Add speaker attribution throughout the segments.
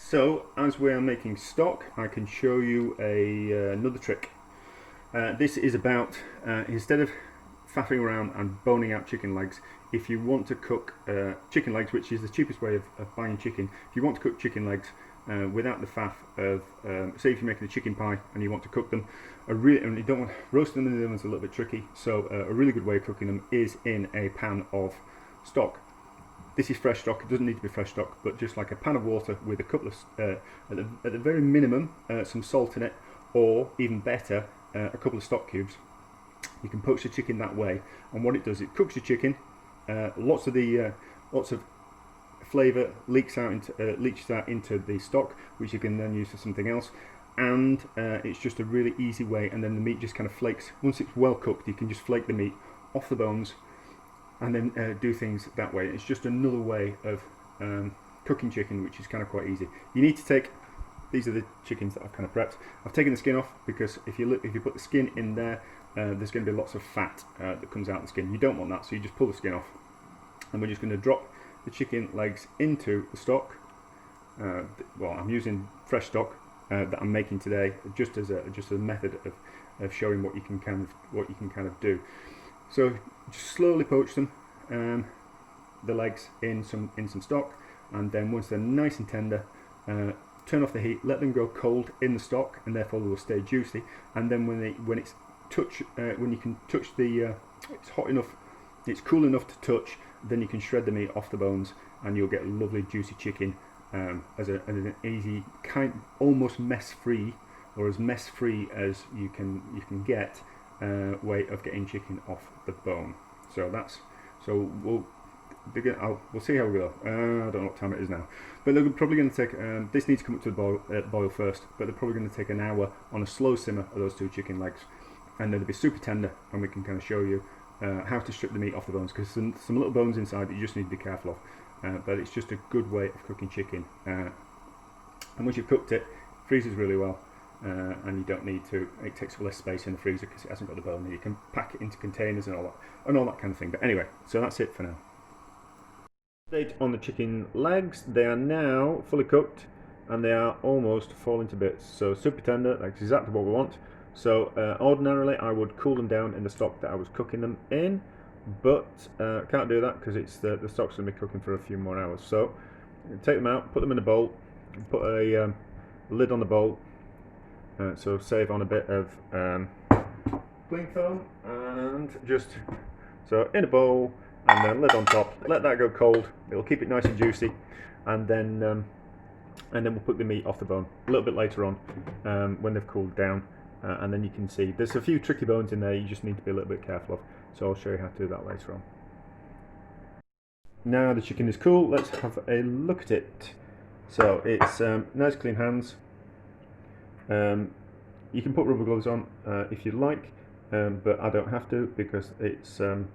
Speaker 1: So, as we are making stock, I can show you another trick. This is about, instead of faffing around and boning out chicken legs, if you want to cook chicken legs, which is the cheapest way of buying chicken, if you want to cook chicken legs without the faff of, say if you're making a chicken pie and you want to cook them, and you don't want roasting them in the oven is a little bit tricky, so a really good way of cooking them is in a pan of stock. This is fresh stock. It doesn't need to be fresh stock, but just like a pan of water with a couple of, at the very minimum, some salt in it, or even better, a couple of stock cubes. You can poach the chicken that way, and what it does, it cooks your chicken. Lots of flavour leaks out into the stock, which you can then use for something else. And it's just a really easy way. And then the meat just kind of flakes. Once it's well cooked, you can just flake the meat off the bones and then do things that way. It's just another way of cooking chicken, which is kind of quite easy. You need to take, these are the chickens that I've kind of prepped. I've taken the skin off because if you put the skin in there, there's going to be lots of fat that comes out of the skin. You don't want that, so you just pull the skin off. And we're just going to drop the chicken legs into the stock. Well, I'm using fresh stock that I'm making today, just as a method of showing what you can kind of do. So just slowly poach them, the legs in some stock, and then once they're nice and tender, turn off the heat, let them go cold in the stock, and therefore they will stay juicy. And then when you can touch it's hot enough, it's cool enough to touch, then you can shred the meat off the bones, and you'll get lovely juicy chicken as an easy almost mess-free, or as mess-free as you can get. Way of getting chicken off the bone. We'll see how we go. I don't know what time it is now, but they're probably going to take. This needs to come up to the boil first, but they're probably going to take an hour on a slow simmer of those two chicken legs, and they'll be super tender. And we can kind of show you how to strip the meat off the bones, because some little bones inside that you just need to be careful of. But it's just a good way of cooking chicken. And once you've cooked it, it freezes really well. And you don't need to, it takes less space in the freezer because it hasn't got the bone there. You can pack it into containers and all that kind of thing. But anyway, so that's it for now. Update on the chicken legs. They are now fully cooked and they are almost falling to bits. So super tender, that's exactly what we want. So ordinarily I would cool them down in the stock that I was cooking them in, but can't do that because it's the stock's going to be cooking for a few more hours. So take them out, put them in a bowl, put a lid on the bowl. So save on a bit of cling film, and just so in a bowl, and then lid on top. Let that go cold. It'll keep it nice and juicy, and then we'll put the meat off the bone a little bit later on when they've cooled down, and then you can see there's a few tricky bones in there. You just need to be a little bit careful of. So I'll show you how to do that later on. Now the chicken is cool. Let's have a look at it. So it's nice clean hands. You can put rubber gloves on if you like, but I don't have to because it's I'm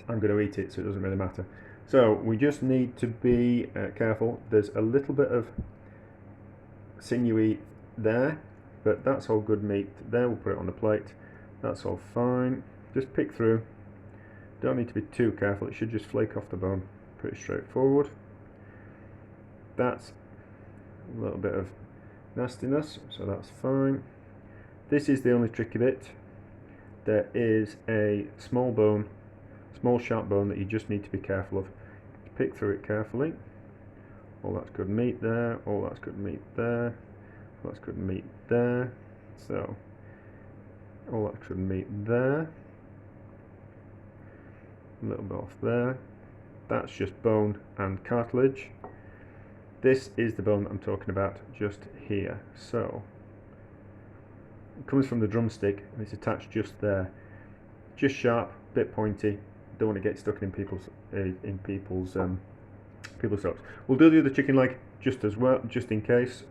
Speaker 1: going to eat it, so it doesn't really matter. So we just need to be careful. There's a little bit of sinewy there, but that's all good meat there. We'll put it on the plate. That's all fine. Just pick through. Don't need to be too careful. It should just flake off the bone. Pretty straightforward. That's a little bit of nastiness, so that's fine. This is the only tricky bit. There is a small sharp bone that you just need to be careful of. Pick through it carefully. All that's good meat there, all that's good meat there, all that's good meat there. So all that's good meat there. A little bit off there. That's just bone and cartilage. This is the bone that I'm talking about just here. So it comes from the drumstick and it's attached just there. Just sharp, bit pointy. Don't want to get stuck in people's throats. We'll do the other chicken leg just as well, just in case.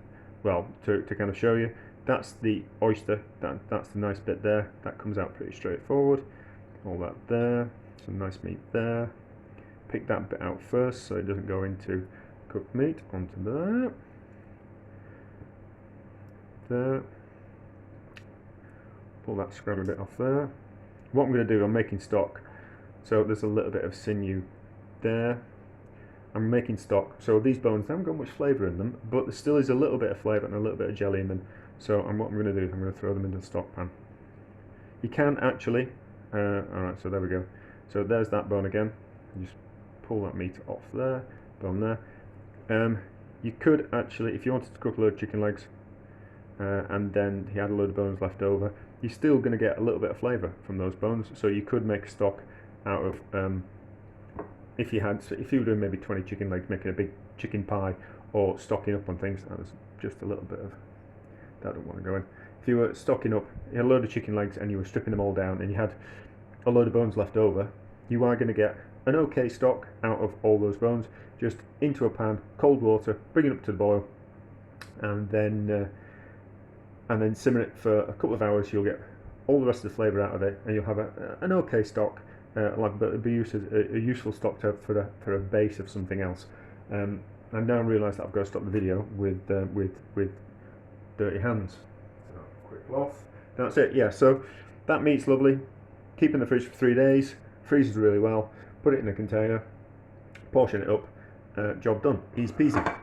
Speaker 1: Well, to kind of show you. That's the oyster. That's the nice bit there. That comes out pretty straightforward. All that there. Some nice meat there. Pick that bit out first so it doesn't go into cooked meat. Onto there. There. Pull that scrubby bit off there. What I'm going to do, I'm making stock. So there's a little bit of sinew there. I'm making stock. So these bones, they haven't got much flavour in them, but there still is a little bit of flavour and a little bit of jelly in them. So what I'm going to do is I'm going to throw them into the stock pan. You can actually, alright, so there we go. So there's that bone again. You just pull that meat off there, bone there. You could actually, if you wanted to cook a load of chicken legs, and then you had a load of bones left over, you're still going to get a little bit of flavour from those bones. So you could make stock out of, if you were doing maybe 20 chicken legs, making a big chicken pie, or stocking up on things. That was just a little bit of, that don't want to go in. If you were stocking up, you had a load of chicken legs and you were stripping them all down, and you had a load of bones left over, you are going to get an okay stock out of all those bones. Just into a pan, cold water, bring it up to the boil, and then simmer it for a couple of hours. You'll get all the rest of the flavour out of it, and you'll have an okay stock, but it'll be used as a useful stock to have for a base of something else. I now realise that I've got to stop the video with dirty hands. So, quick cloth. That's it. Yeah. So that meat's lovely. Keep in the fridge for 3 days. Freezes really well. Put it in a container. Portion it up. Job done. Easy peasy.